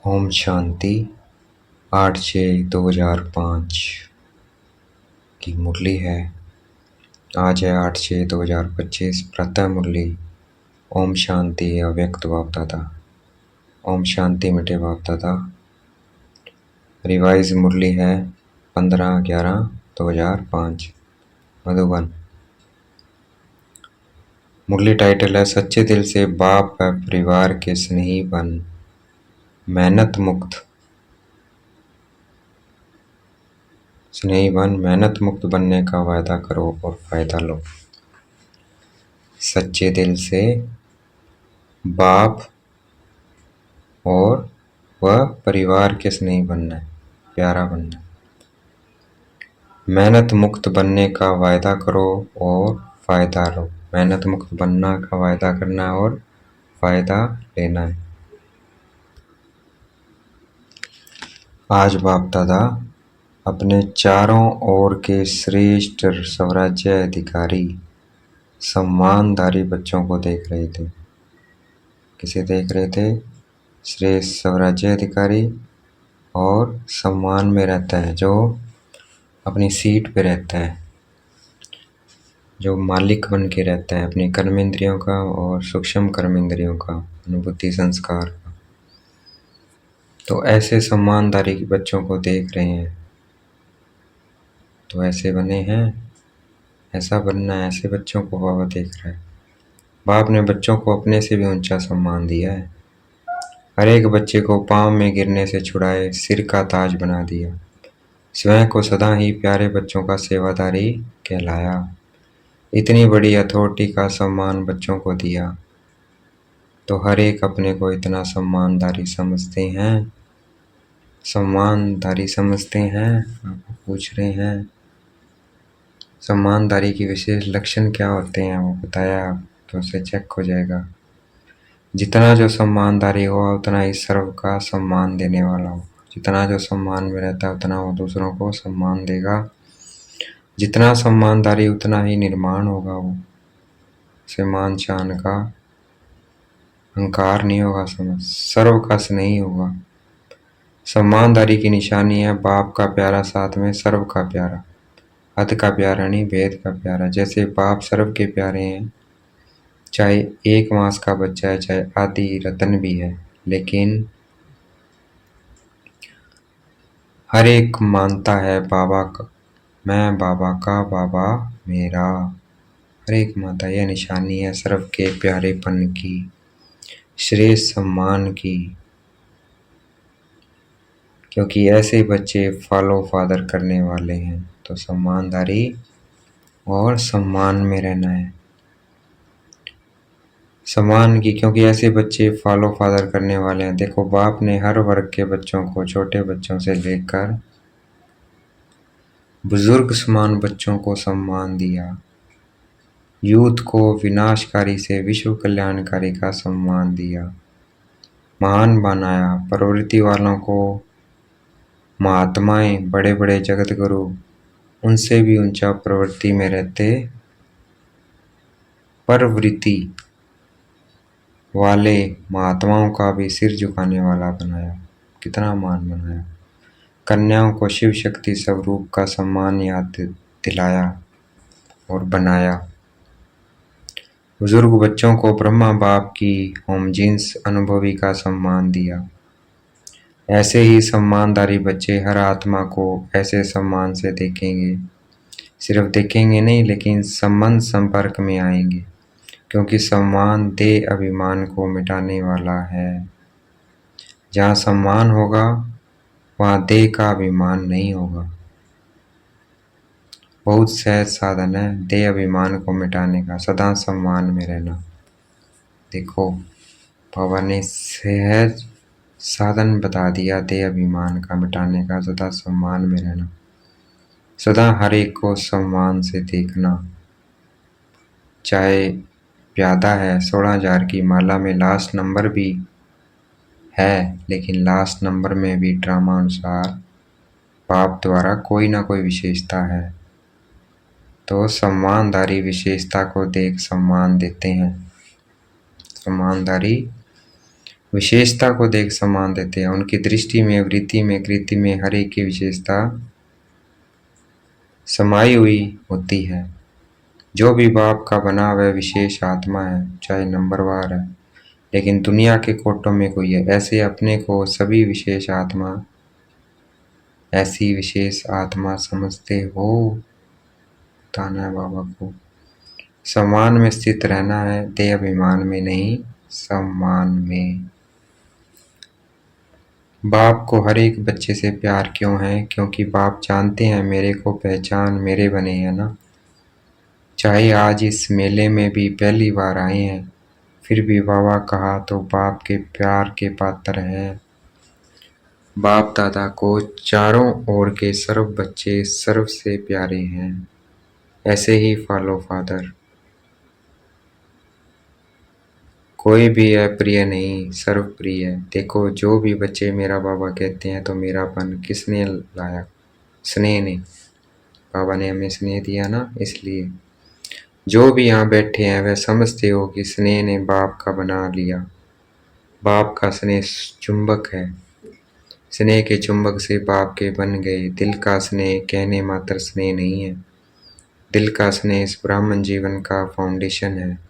ओम शांति 8/6/2005 की मुरली है। आज है 8/6/2025 प्रातः मुरली। ओम शांति अव्यक्त बाप दादा। ओम शांति मिटे बाप दादा। रिवाइज मुरली है 15/11/2005 मधुबन। मुरली टाइटल है सच्चे दिल से बाप व परिवार के स्नेही बन, मेहनत मुक्त बनने का वायदा करो और फायदा लो। सच्चे दिल से बाप और वह परिवार के स्नेही बनना है, प्यारा बनना है। मेहनत मुक्त बनने का वायदा करो और फायदा लो। मेहनत मुक्त बनना का वायदा करना है और फायदा लेना है। आज बाप दादा अपने चारों ओर के श्रेष्ठ स्वराज्य अधिकारी सम्मानधारी बच्चों को देख रहे थे। किसे देख रहे थे? श्रेष्ठ स्वराज्य अधिकारी और सम्मान में रहता है, जो अपनी सीट पे रहता है, जो मालिक बन के रहता है अपनी कर्मेंद्रियों का और सूक्ष्म कर्मेंद्रियों का, अनुभूति संस्कार का। तो ऐसे सम्मानधारी बच्चों को देख रहे हैं, तो ऐसे बने हैं, ऐसा बनना है। ऐसे बच्चों को बाबा देख रहा है। बाप ने बच्चों को अपने से भी ऊंचा सम्मान दिया है। हर एक बच्चे को पाँव में गिरने से छुड़ाए सिर का ताज बना दिया। स्वयं को सदा ही प्यारे बच्चों का सेवादारी कहलाया। इतनी बड़ी अथॉरिटी का सम्मान बच्चों को दिया, तो हर एक अपने को इतना सम्मानधारी समझते हैं। सम्मानधारी समझते हैं। आपको पूछ रहे हैं सम्मानधारी की विशेष लक्षण क्या होते हैं, वो बताया तो उससे चेक हो जाएगा। जितना जो सम्मानधारी होगा उतना ही सर्व का सम्मान देने वाला होगा। जितना जो सम्मान में रहता है उतना वो दूसरों को सम्मान देगा। जितना सम्मानधारी उतना ही निर्माण होगा। वो से मान शान का अहंकार नहीं होगा, समझ सर्व का स्नेही होगा। सम्मानधारी की निशानी है बाप का प्यारा, साथ में सर्व का प्यारा। हद का प्यारा नहीं, भेद का प्यारा। जैसे बाप सर्व के प्यारे हैं, चाहे 1 मास का बच्चा है, चाहे आदि रतन भी है, लेकिन हर एक मानता है बाबा का, मैं बाबा का, बाबा मेरा। हर एक माता, यह निशानी है सर्व के प्यारेपन की, श्रेष्ठ सम्मान की। क्योंकि ऐसे बच्चे फॉलो फादर करने वाले हैं, तो सम्मानधारी और सम्मान में रहना है। सम्मान की, क्योंकि ऐसे बच्चे फॉलो फादर करने वाले हैं। देखो बाप ने हर वर्ग के बच्चों को, छोटे बच्चों से लेकर बुजुर्ग समान बच्चों को सम्मान दिया। यूथ को विनाशकारी से विश्व कल्याणकारी का सम्मान दिया, महान बनाया। प्रवृत्ति वालों को महात्माएं, बड़े बड़े जगत गुरु, उनसे भी ऊंचा प्रवृत्ति में रहते प्रवृत्ति वाले महात्माओं का भी सिर झुकाने वाला बनाया। कितना मान बनाया। कन्याओं को शिव शक्ति स्वरूप का सम्मान याद दिलाया और बनाया। बुजुर्ग बच्चों को ब्रह्मा बाप की होमजीन्स अनुभवी का सम्मान दिया। ऐसे ही सम्मानधारी बच्चे हर आत्मा को ऐसे सम्मान से देखेंगे। सिर्फ देखेंगे नहीं, लेकिन संबंध संपर्क में आएंगे, क्योंकि सम्मान देह अभिमान को मिटाने वाला है। जहाँ सम्मान होगा वहाँ देह का अभिमान नहीं होगा। बहुत सहज साधन है देह अभिमान को मिटाने का, सदा सम्मान में रहना। देखो बाबा ने सहज साधन बता दिया देह अभिमान का मिटाने का, सदा सम्मान में रहना। सदा हर एक को सम्मान से देखना। चाहे प्यादा है, 16,000 की माला में लास्ट नंबर भी है, लेकिन लास्ट नंबर में भी ड्रामा अनुसार बाप द्वारा कोई ना कोई विशेषता है। तो सम्मानधारी विशेषता को देख सम्मान देते हैं। सम्मानधारी विशेषता को देख सम्मान देते हैं। उनकी दृष्टि में, वृत्ति में, कृति में हर एक की विशेषता समाई हुई होती है। जो भी बाप का बना वह विशेष आत्मा है, चाहे नंबरवार है, लेकिन दुनिया के कोटों में कोई है। ऐसे अपने को सभी विशेष आत्मा, ऐसी विशेष आत्मा समझते हो। बताना है बाबा को। सम्मान में स्थित रहना है, देह अभिमान में नहीं, सम्मान में। बाप को हर एक बच्चे से प्यार क्यों है? क्योंकि बाप जानते हैं मेरे को पहचान मेरे बने हैं ना। चाहे आज इस मेले में भी पहली बार आए हैं, फिर भी बाबा कहा तो बाप के प्यार के पात्र हैं। बाप दादा को चारों ओर के सर्व बच्चे सर्व से प्यारे हैं। ऐसे ही फॉलो फादर। कोई भी अप्रिय नहीं, सर्व प्रिय है। देखो जो भी बच्चे मेरा बाबा कहते हैं तो मेरापन किसने लाया? स्नेह ने। बाबा ने हमें स्नेह दिया ना, इसलिए जो भी यहाँ बैठे हैं वह समझते हो कि स्नेह ने बाप का बना लिया। बाप का स्नेह चुंबक है, स्नेह के चुंबक से बाप के बन गए। दिल का स्नेह कहने मात्र स्नेह नहीं है, दिल का स्नेह इस ब्राह्मण जीवन का फाउंडेशन है।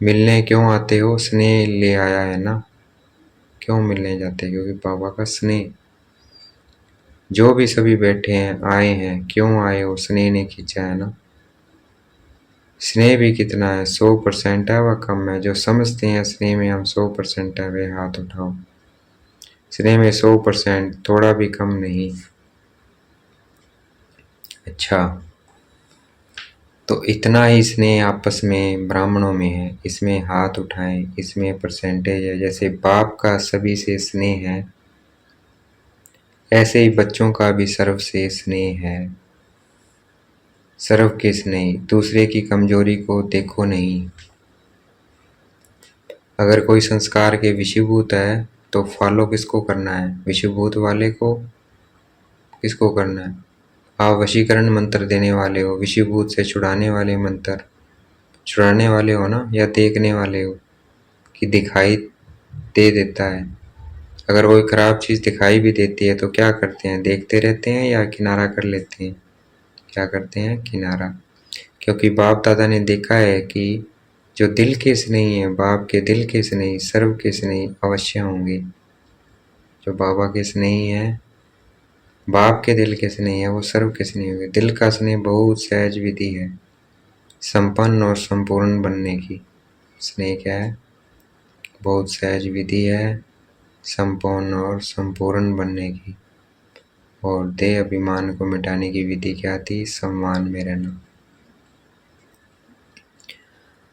मिलने क्यों आते हो? स्नेह ले आया है ना। क्यों मिलने जाते? क्योंकि बाबा का स्नेह। जो भी सभी बैठे हैं, आए हैं, क्यों आए हो? स्नेह ने खींचा है ना। स्नेह भी कितना है? 100% है वह कम है? जो समझते हैं स्नेह में हम 100% है वे हाथ उठाओ। स्नेह में 100%, थोड़ा भी कम नहीं। अच्छा, तो इतना ही स्नेह आपस में ब्राह्मणों में है, इसमें हाथ उठाएं, इसमें परसेंटेज है। जैसे बाप का सभी से स्नेह है, ऐसे ही बच्चों का भी सर्व से स्नेह है। सर्व के स्नेह, दूसरे की कमजोरी को देखो नहीं। अगर कोई संस्कार के विषयभूत है तो फॉलो किसको करना है? विषयभूत वाले को। किसको करना है? आप वशीकरण मंत्र देने वाले हो, विषयभूत से छुड़ाने वाले मंत्र छुड़ाने वाले हो ना, या देखने वाले हो कि दिखाई दे देता है? अगर कोई खराब चीज़ दिखाई भी देती है तो क्या करते हैं? देखते रहते हैं या किनारा कर लेते हैं? क्या करते हैं? किनारा। क्योंकि बाप दादा ने देखा है कि जो दिल के स्नेही है, बाप के दिल के स्नेही, सर्व के स्नेही अवश्य होंगे। जो बाबा के स्नेही है, बाप के दिल के स्नेही है, वो सर्व के स्नेही होंगे। दिल का स्नेह बहुत सहज विधि है संपन्न और संपूर्ण बनने की। स्नेह क्या है? बहुत सहज विधि है संपन्न और संपूर्ण बनने की। और देह अभिमान को मिटाने की विधि क्या थी? सम्मान में रहना।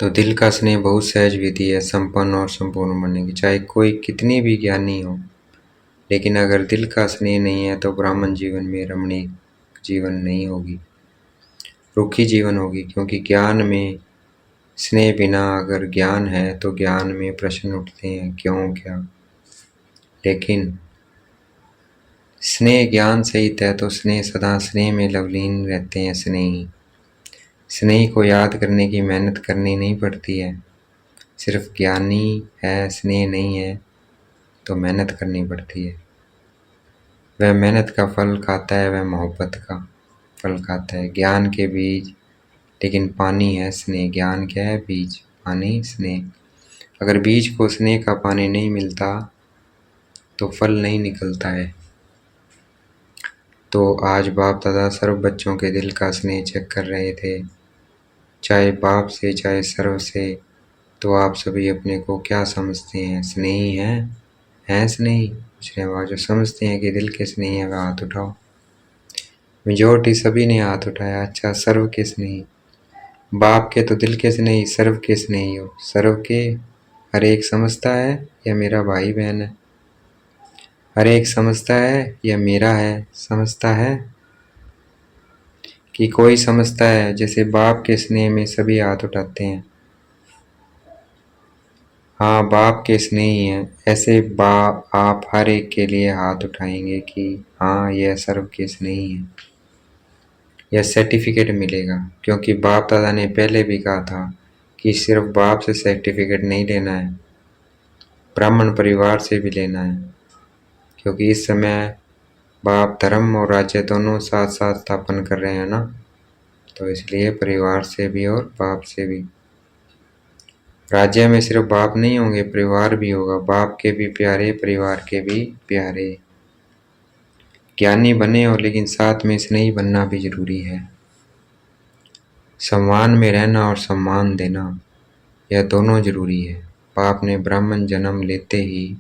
तो दिल का स्नेह बहुत सहज विधि है संपन्न और संपूर्ण बनने की। चाहे कोई कितनी भी ज्ञानी हो, लेकिन अगर दिल का स्नेह नहीं है तो ब्राह्मण जीवन में रमणीक जीवन नहीं होगी, रुखी जीवन होगी। क्योंकि ज्ञान में स्नेह बिना अगर ज्ञान है तो ज्ञान में प्रश्न उठते हैं, क्यों क्या। लेकिन स्नेह ज्ञान सहित है तो स्नेह सदा स्नेह में लवलीन रहते हैं। स्नेह को याद करने की मेहनत करनी नहीं पड़ती है। सिर्फ ज्ञानी है, स्नेह नहीं है तो मेहनत करनी पड़ती है। वह मेहनत का फल खाता है, वह मोहब्बत का फल खाता है। ज्ञान के बीज, लेकिन पानी है स्नेह। ज्ञान क्या है? बीज, पानी स्नेह। अगर बीज को स्नेह का पानी नहीं मिलता तो फल नहीं निकलता है। तो आज बाप दादा सर्व बच्चों के दिल का स्नेह चेक कर रहे थे, चाहे बाप से चाहे सर्व से। तो आप सभी अपने को क्या समझते हैं? स्नेही हैं स्नेही? पूछ रहे हैं। जो समझते हैं कि दिल के स्नेही है वह हाथ उठाओ। मेजोरिटी सभी ने हाथ उठाया। अच्छा, सर्व के स्नेही। बाप के तो दिल के स्नेही, सर्व के स्नेही हो। सर्व के हर एक समझता है या मेरा भाई बहन है? हर एक समझता है या मेरा है? समझता है कि कोई समझता है? जैसे बाप के स्नेह में सभी हाथ उठाते हैं। हाँ, बाप के स्नेही हैं। ऐसे आप हर एक के लिए हाथ उठाएंगे कि हाँ यह सर्व के स्नेही है। यह सर्टिफिकेट मिलेगा। क्योंकि बाप दादा ने पहले भी कहा था कि सिर्फ बाप से सर्टिफिकेट नहीं लेना है, ब्राह्मण परिवार से भी लेना है, क्योंकि इस समय बाप धर्म और राज्य दोनों साथ साथ स्थापन कर रहे हैं ना, तो इसलिए परिवार से भी और बाप से भी। राज्य में सिर्फ बाप नहीं होंगे, परिवार भी होगा, बाप के भी प्यारे, परिवार के भी प्यारे। ज्ञानी बने हो, लेकिन साथ में स्नेही बनना भी जरूरी है। सम्मान में रहना और सम्मान देना, यह दोनों जरूरी है। बाप ने ब्राह्मण जन्म लेते ही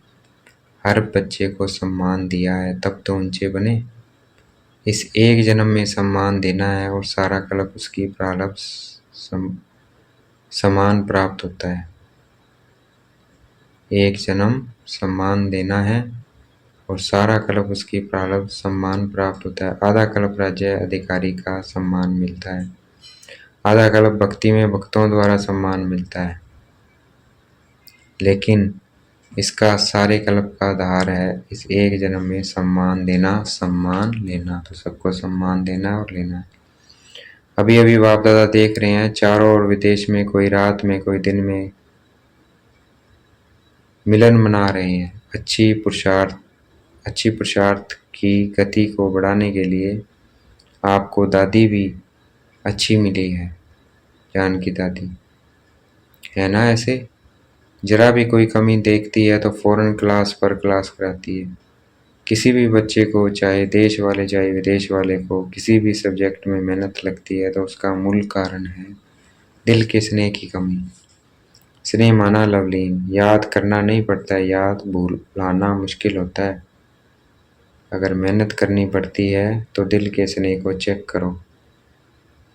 हर बच्चे को सम्मान दिया है, तब तो ऊंचे बने। इस एक जन्म में सम्मान देना है और सारा कल्प उसकी प्रारब्ध समान प्राप्त होता है। एक जन्म सम्मान देना है और सारा कल्प उसकी प्रारब्ध सम्मान प्राप्त होता है। आधा कल्प राज्य अधिकारी का सम्मान मिलता है, आधा कल्प भक्ति में भक्तों द्वारा सम्मान मिलता है। लेकिन इसका सारे कल्प का आधार है इस एक जन्म में सम्मान देना, सम्मान लेना। तो सबको सम्मान देना और लेना है। अभी अभी बाप दादा देख रहे हैं चारों ओर विदेश में, कोई रात में कोई दिन में मिलन मना रहे हैं। अच्छी पुरुषार्थ की गति को बढ़ाने के लिए आपको दादी भी अच्छी मिली है, जान की दादी है ना। ऐसे जरा भी कोई कमी देखती है तो फौरन क्लास पर क्लास कराती है। किसी भी बच्चे को, चाहे देश वाले चाहे विदेश वाले को, किसी भी सब्जेक्ट में मेहनत लगती है तो उसका मूल कारण है दिल के स्नेह की कमी। स्नेह माना लवलीन, याद करना नहीं पड़ता है, याद भुलाना मुश्किल होता है। अगर मेहनत करनी पड़ती है तो दिल के स्नेह को चेक करो,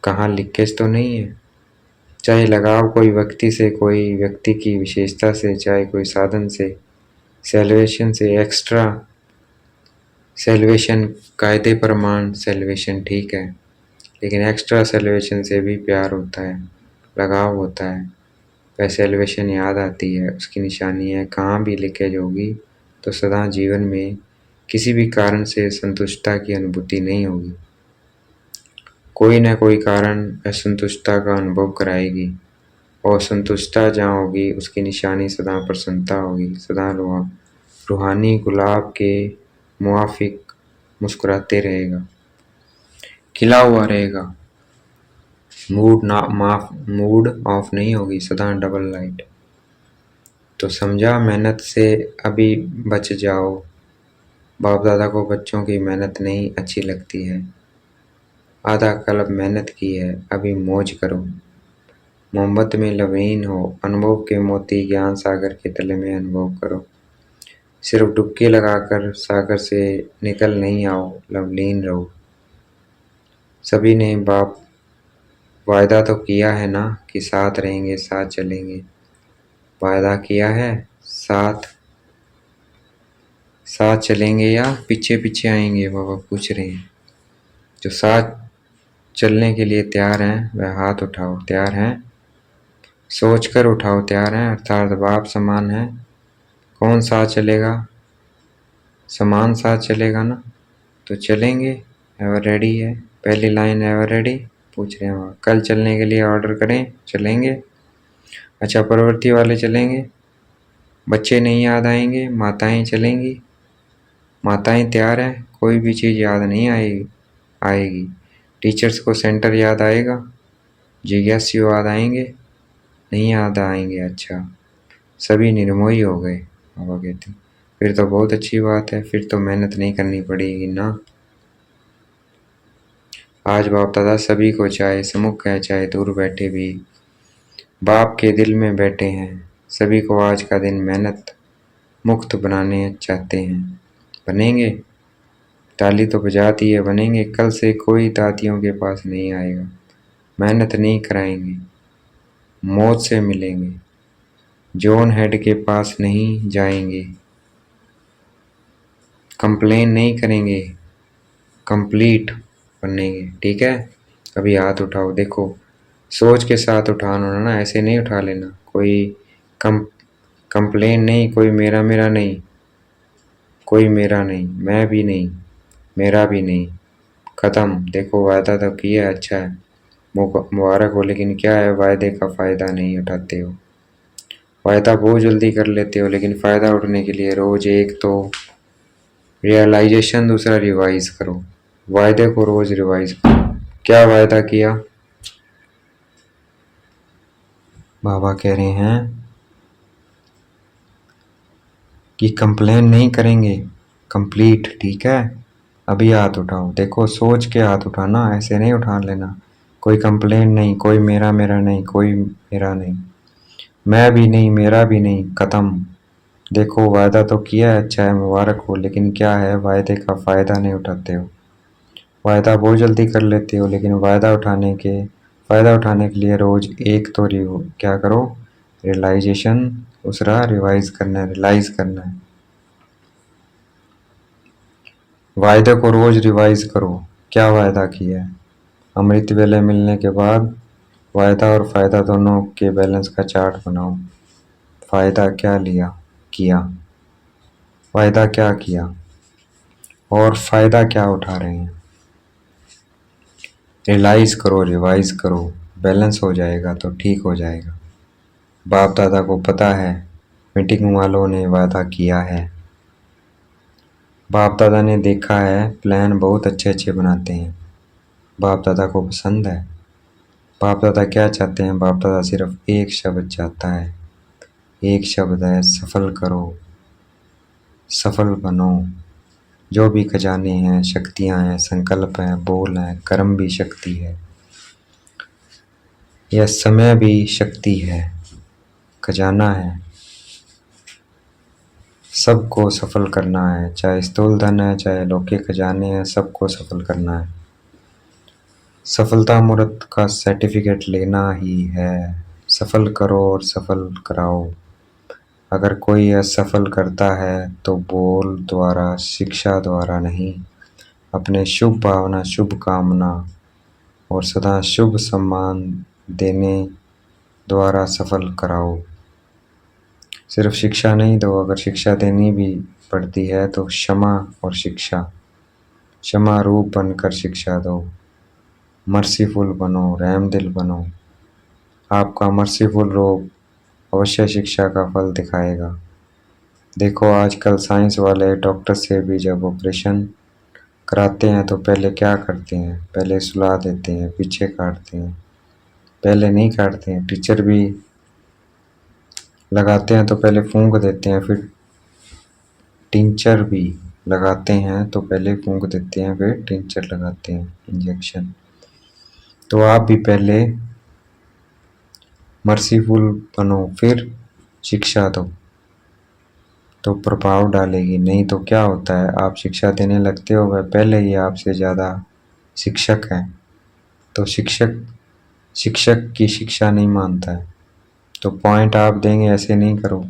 कहाँ लीकेज तो नहीं है। चाहे लगाव कोई व्यक्ति से, कोई व्यक्ति की विशेषता से, चाहे कोई साधन से, सेल्वेशन से, एक्स्ट्रा सेल्वेशन, कायदे प्रमाण सेल्वेशन ठीक है, लेकिन एक्स्ट्रा सेल्वेशन से भी प्यार होता है, लगाव होता है। वह सेल्वेशन याद आती है, उसकी निशानी है। कहाँ भी लीकेज होगी तो सदा जीवन में किसी भी कारण से संतुष्टता की अनुभूति नहीं होगी। कोई न कोई कारण असंतुष्टता का अनुभव कराएगी, और संतुष्टता जहाँ होगी उसकी निशानी सदा प्रसन्नता होगी। सदा रूहानी गुलाब के मुआफिक मुस्कुराते रहेगा, खिला हुआ रहेगा। मूड ऑफ नहीं होगी, सदा डबल लाइट। तो समझा, मेहनत से अभी बच जाओ। बाप दादा को बच्चों की मेहनत नहीं अच्छी लगती है। आधा कल्प मेहनत की है, अभी मौज करो। मोहब्बत में लवीन हो, अनुभव के मोती ज्ञान सागर के तले में अनुभव करो। सिर्फ डुबकी लगाकर सागर से निकल नहीं आओ, लवलीन रहो। सभी ने बाप वायदा तो किया है ना कि साथ रहेंगे, साथ चलेंगे। वायदा किया है, साथ चलेंगे या पीछे पीछे आएंगे, बाबा पूछ रहे हैं। जो साथ चलने के लिए तैयार हैं वह हाथ उठाओ। तैयार हैं? सोचकर उठाओ। तैयार हैं अर्थात बाप समान है। कौन साथ चलेगा? समान साथ चलेगा ना, तो चलेंगे। एवर रेडी है, पहली लाइन एवर रेडी पूछ रहे हैं वहाँ। कल चलने के लिए ऑर्डर करें, चलेंगे। अच्छा, प्रवृत्ति वाले चलेंगे, बच्चे नहीं याद आएंगे, माताएं चलेंगी। माताएं तैयार हैं, कोई भी चीज़ याद नहीं आएगी। टीचर्स को सेंटर याद आएगा, जिज्ञासु याद आएंगे, नहीं याद आएंगे। अच्छा, सभी निर्मोही हो गए, बाबा कहते हैं। फिर तो बहुत अच्छी बात है, फिर तो मेहनत नहीं करनी पड़ेगी ना। आज बाप दादा सभी को, चाहे सम्मुख है चाहे दूर बैठे भी, बाप के दिल में बैठे हैं। सभी को आज का दिन मेहनत मुक्त बनाने चाहते हैं। बनेंगे? ताली तो बजा दी है, बनेंगे। कल से कोई दादियों के पास नहीं आएगा, मेहनत नहीं कराएंगे, मौत से मिलेंगे, जॉन हेड के पास नहीं जाएंगे, कंप्लेन नहीं करेंगे, कंप्लीट बनेंगे। ठीक है? अभी हाथ उठाओ, देखो सोच के साथ उठाना ना, ऐसे नहीं उठा लेना। कोई कंप्लेन नहीं, कोई मेरा नहीं, कोई मेरा नहीं, मैं भी नहीं, मेरा भी नहीं, ख़त्म। देखो वायदा तो किया, अच्छा है, मुबारक हो, लेकिन क्या है, वायदे का फ़ायदा नहीं उठाते हो। वायदा बहुत जल्दी कर लेते हो, लेकिन फ़ायदा उठाने के लिए रोज़ एक तो रियलाइजेशन, दूसरा रिवाइज करो। वायदे को रोज़ रिवाइज करो। क्या वायदा किया? बाबा कह रहे हैं कि कंप्लेन नहीं करेंगे, कंप्लीट, ठीक है? अभी हाथ उठाओ, देखो सोच के हाथ उठाना, ऐसे नहीं उठा लेना। कोई कंप्लेन नहीं, कोई मेरा मेरा नहीं, कोई मेरा नहीं, मैं भी नहीं, मेरा भी नहीं, ख़त्म। देखो वायदा तो किया है, अच्छा है, मुबारक हो, लेकिन क्या है, वायदे का फ़ायदा नहीं उठाते हो। वायदा बहुत जल्दी कर लेते हो, लेकिन फ़ायदा उठाने के लिए रोज़ एक तो क्या करो, रियलाइजेशन, दूसरा रिवाइज करना है, रियलाइज करना है। वायदे को रोज़ रिवाइज करो। क्या वायदा किया है? अमृत वेले मिलने के बाद वायदा और फ़ायदा दोनों के बैलेंस का चार्ट बनाओ। फ़ायदा क्या किया, वायदा क्या किया, और फ़ायदा क्या उठा रहे हैं। रियलाइज़ करो, रिवाइज करो, बैलेंस हो जाएगा तो ठीक हो जाएगा। बाप दादा को पता है मीटिंग वालों ने वादा किया है। बाप दादा ने देखा है प्लान बहुत अच्छे अच्छे बनाते हैं। बाप दादा को पसंद है। बाप दादा क्या चाहते हैं? बाप दादा सिर्फ एक शब्द चाहता है, एक शब्द है, सफल करो, सफल बनो। जो भी खजाने हैं, शक्तियां हैं, संकल्प हैं, बोल हैं, कर्म भी शक्ति है, यह समय भी शक्ति है, खजाना है। सबको सफल करना है, चाहे स्थूल धन है, चाहे लौकिक खजाने हैं, सबको सफल करना है। सफलता मूर्त का सर्टिफिकेट लेना ही है। सफल करो और सफल कराओ। अगर कोई असफल करता है तो बोल द्वारा, शिक्षा द्वारा नहीं, अपने शुभ भावना, शुभ कामना और सदा शुभ सम्मान देने द्वारा सफल कराओ। सिर्फ शिक्षा नहीं दो, अगर शिक्षा देनी भी पड़ती है तो क्षमा और शिक्षा, क्षमा रूप बनकर शिक्षा दो। मर्सीफुल बनो, रहमदिल बनो। आपका मर्सीफुल रूप अवश्य शिक्षा का फल दिखाएगा। देखो आजकल साइंस वाले डॉक्टर से भी जब ऑपरेशन कराते हैं तो पहले क्या करते हैं? पहले सुला देते हैं, पीछे काटते हैं, पहले नहीं काटते हैं। टीचर भी लगाते हैं तो पहले फूंक देते हैं, फिर टिंचर भी लगाते हैं तो पहले फूंक देते हैं, फिर टिंचर लगाते हैं, इंजेक्शन। तो आप भी पहले मर्सीफुल बनो, फिर शिक्षा दो तो प्रभाव डालेगी। नहीं तो क्या होता है, आप शिक्षा देने लगते हो, वह पहले ही आपसे ज़्यादा शिक्षक है, तो शिक्षक शिक्षक की शिक्षा नहीं मानता है। तो पॉइंट आप देंगे, ऐसे नहीं करो,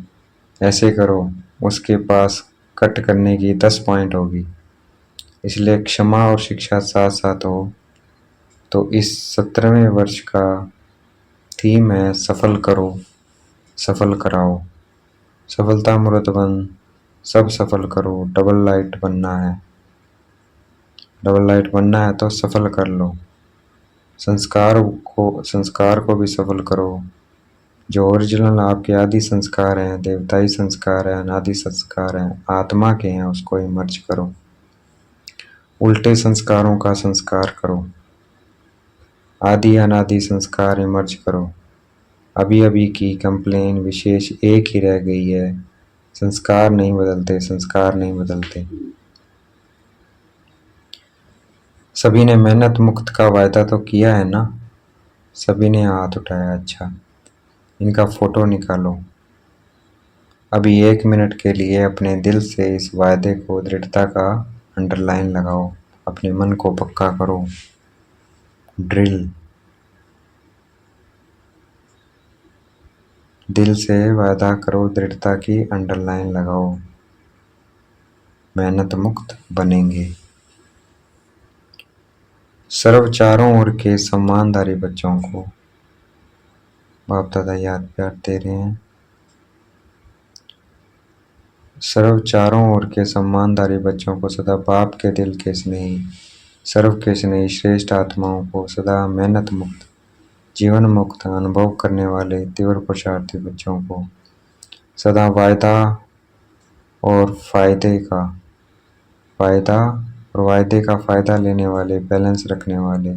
ऐसे करो, उसके पास कट करने की 10 पॉइंट होगी। इसलिए क्षमा और शिक्षा साथ साथ हो। तो इस 17वें वर्ष का थीम है सफल करो, सफल कराओ। सफलता मूर्त बन, सब सफल करो। डबल लाइट बनना है तो सफल कर लो। संस्कार को भी सफल करो। जो ओरिजिनल आपके आदि संस्कार हैं, देवताई संस्कार हैं, अनादि संस्कार हैं, आत्मा के हैं, उसको इमर्ज करो। उल्टे संस्कारों का संस्कार करो। आदि अनादि संस्कार इमर्ज करो। अभी अभी की कंप्लेन विशेष एक ही रह गई है, संस्कार नहीं बदलते, संस्कार नहीं बदलते। सभी ने मेहनत मुक्त का वायदा तो किया है ना? सभी ने हाथ उठाया। अच्छा, इनका फोटो निकालो। अभी 1 मिनट के लिए अपने दिल से इस वायदे को दृढ़ता का अंडरलाइन लगाओ। अपने मन को पक्का करो। ड्रिल, दिल से वायदा करो, दृढ़ता की अंडरलाइन लगाओ। मेहनत मुक्त बनेंगे। सर्व चारों ओर के सम्मानधारी बच्चों को बाप दादा याद प्यार दे रहे हैं। सर्व चारों ओर के सम्मानधारी बच्चों को सदा बाप के दिल के स्नेही, सर्व के स्नेही श्रेष्ठ आत्माओं को सदा मेहनत मुक्त, जीवन मुक्त अनुभव करने वाले तीव्र पुरुषार्थी बच्चों को सदा वायदा और वायदे का फायदा लेने वाले, बैलेंस रखने वाले,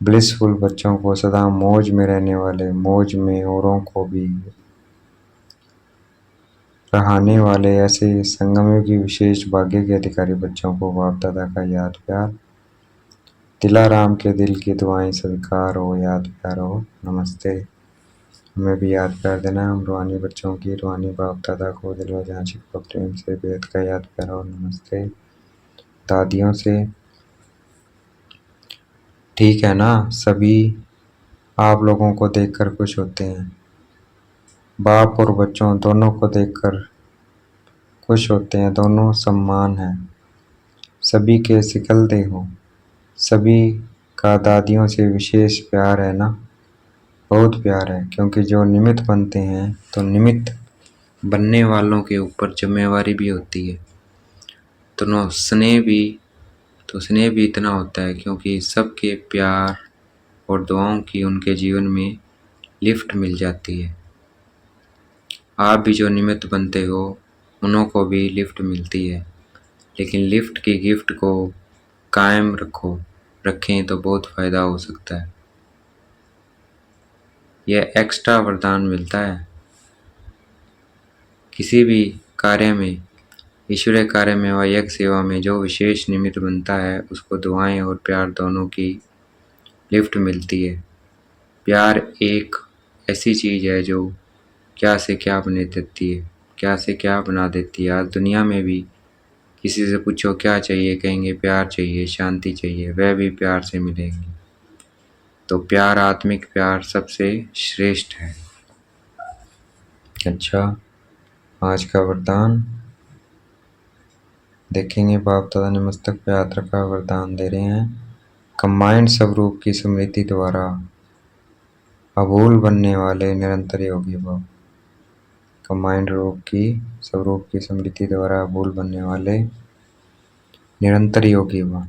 ब्लिसफुल बच्चों को, सदा मौज में रहने वाले, मौज में औरों को भी रहाने वाले, ऐसे संगमों की विशेष भाग्य के अधिकारी बच्चों को बाप दादा का याद प्यार। दिलाराम के दिल की दुआएं स्वीकार हो, याद प्यार हो, नमस्ते। हमें भी याद प्यार देना है। हम रूहानी बच्चों की, रूहानी बाप दादा को दिल व जान शिकवा प्रेम से बेहद का याद प्यार हो, नमस्ते। दादियों से ठीक है ना, सभी आप लोगों को देखकर खुश होते हैं। बाप और बच्चों दोनों को देखकर खुश होते हैं, दोनों सम्मान हैं। सभी के सिकलते हो, सभी का दादियों से विशेष प्यार है ना, बहुत प्यार है। क्योंकि जो निमित्त बनते हैं तो निमित्त बनने वालों के ऊपर जिम्मेवारी भी होती है। तो स्नेह भी इतना होता है क्योंकि सबके प्यार और दुआओं की उनके जीवन में लिफ्ट मिल जाती है। आप भी जो निमित्त बनते हो उन्हों को भी लिफ्ट मिलती है, लेकिन लिफ्ट की गिफ्ट को कायम रखें तो बहुत फ़ायदा हो सकता है। यह एक्स्ट्रा वरदान मिलता है किसी भी कार्य में, ईश्वरीय कार्य में व यज्ञ सेवा में। जो विशेष निमित्त बनता है उसको दुआएं और प्यार दोनों की लिफ्ट मिलती है। प्यार एक ऐसी चीज़ है जो क्या से क्या बना देती है, क्या से क्या बना देती है। आज दुनिया में भी किसी से पूछो क्या चाहिए, कहेंगे प्यार चाहिए, शांति चाहिए, वह भी प्यार से मिलेंगे। तो प्यार, आत्मिक प्यार सबसे श्रेष्ठ है। अच्छा, आज का वरदान देखेंगे। बाप दादा ने मस्तक पे यात्रा का वरदान दे रहे हैं। कंबाइंड स्वरूप की स्मृति द्वारा अभूल बनने वाले निरंतर योगी भव। कंबाइंड स्वरूप की स्मृति द्वारा अभूल बनने वाले निरंतर योगी भव।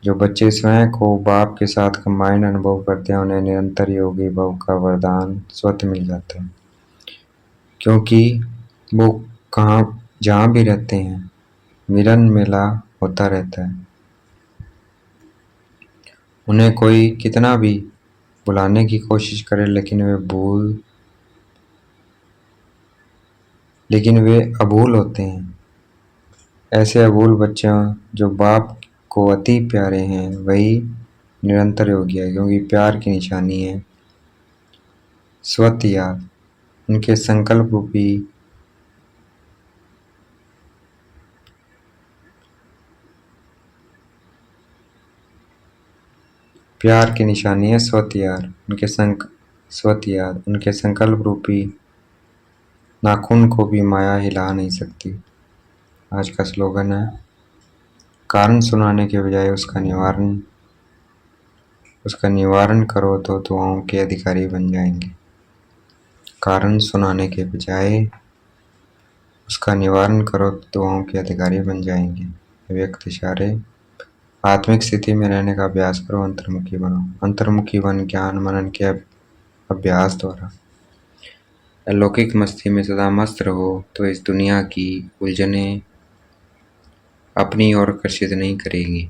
जो बच्चे स्वयं को बाप के साथ कंबाइंड अनुभव करते हैं उन्हें निरंतर योगी भव का वरदान स्वतः मिल जाता है। क्योंकि वो जहाँ भी रहते हैं मिलन मेला होता रहता है। उन्हें कोई कितना भी बुलाने की कोशिश करे लेकिन वे अभूल होते हैं। ऐसे अभूल बच्चे जो बाप को अति प्यारे हैं वही निरंतर योगी है। क्योंकि प्यार की निशानी है स्वत याद। उनके संकल्प रूपी प्यार की निशानी है स्वत याद। उनके संकल्प रूपी नाखून को भी माया हिला नहीं सकती। आज का स्लोगन है, कारण सुनाने के बजाय उसका निवारण करो तो दुआओं के अधिकारी बन जाएंगे। कारण सुनाने के बजाय उसका निवारण करो तो दुआओं के अधिकारी बन जाएंगे। व्यक्त इशारे। आत्मिक स्थिति में रहने का अभ्यास करो, अंतर्मुखी बनो। अंतर्मुखी बन ज्ञान मनन के अभ्यास द्वारा अलौकिक मस्ती में सदा मस्त रहो तो इस दुनिया की उलझनें अपनी ओर आकर्षित नहीं करेगी।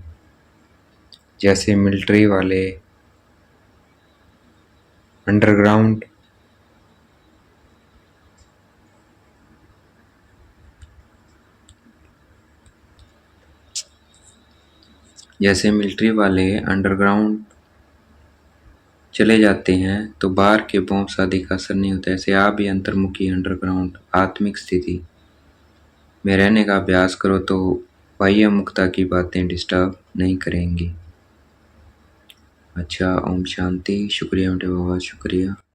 जैसे मिलिट्री वाले अंडरग्राउंड चले जाते हैं तो बाहर के बॉम्ब शादी का असर नहीं होता। ऐसे आप भी अंतर्मुखी अंडरग्राउंड आत्मिक स्थिति में रहने का अभ्यास करो तो बाह्य मुक्ता की बातें डिस्टर्ब नहीं करेंगी। अच्छा, ओम शांति। शुक्रिया बेटे, बहुत शुक्रिया।